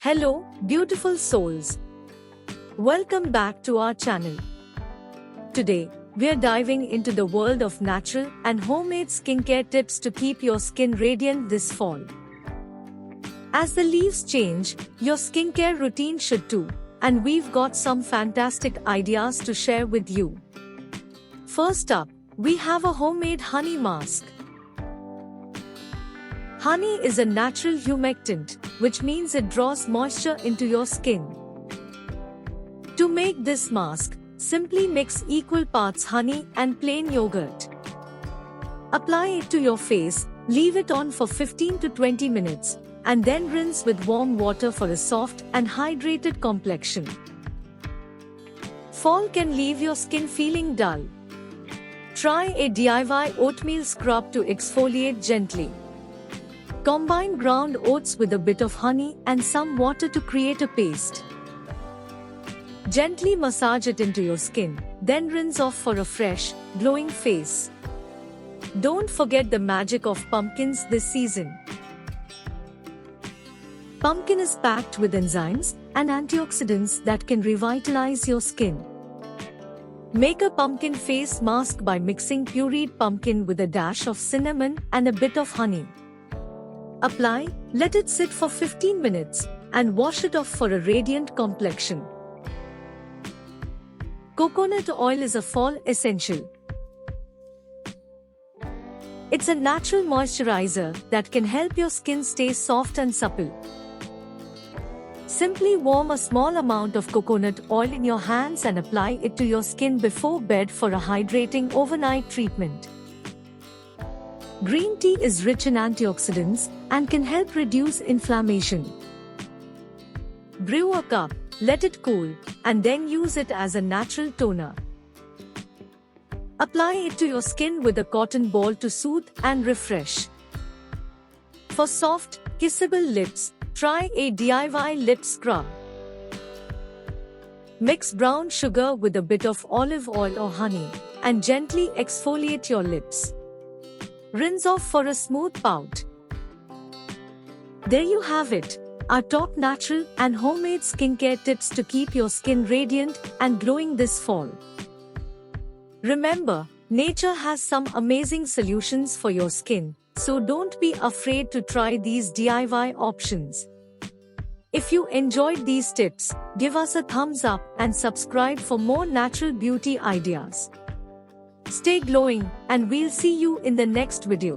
Hello, beautiful souls. Welcome back to our channel. Today, we're diving into the world of natural and homemade skincare tips to keep your skin radiant this fall. As the leaves change, your skincare routine should too, and we've got some fantastic ideas to share with you. First up, we have a homemade honey mask. Honey is a natural humectant, which means it draws moisture into your skin. To make this mask, simply mix equal parts honey and plain yogurt. Apply it to your face, leave it on for 15 to 20 minutes, and then rinse with warm water for a soft and hydrated complexion. Fall can leave your skin feeling dull. Try a DIY oatmeal scrub to exfoliate gently. Combine ground oats with a bit of honey and some water to create a paste. Gently massage it into your skin, then rinse off for a fresh, glowing face. Don't forget the magic of pumpkins this season. Pumpkin is packed with enzymes and antioxidants that can revitalize your skin. Make a pumpkin face mask by mixing pureed pumpkin with a dash of cinnamon and a bit of honey. Apply, let it sit for 15 minutes, and wash it off for a radiant complexion. Coconut oil is a fall essential. It's a natural moisturizer that can help your skin stay soft and supple. Simply warm a small amount of coconut oil in your hands and apply it to your skin before bed for a hydrating overnight treatment. Green tea is rich in antioxidants and can help reduce inflammation. Brew a cup, let it cool, and then use it as a natural toner. Apply it to your skin with a cotton ball to soothe and refresh. For soft, kissable lips, try a DIY lip scrub. Mix brown sugar with a bit of olive oil or honey, and gently exfoliate your lips. Rinse off for a smooth pout. There you have it, our top natural and homemade skincare tips to keep your skin radiant and glowing this fall. Remember, nature has some amazing solutions for your skin, so don't be afraid to try these DIY options. If you enjoyed these tips, give us a thumbs up and subscribe for more natural beauty ideas. Stay glowing, and we'll see you in the next video.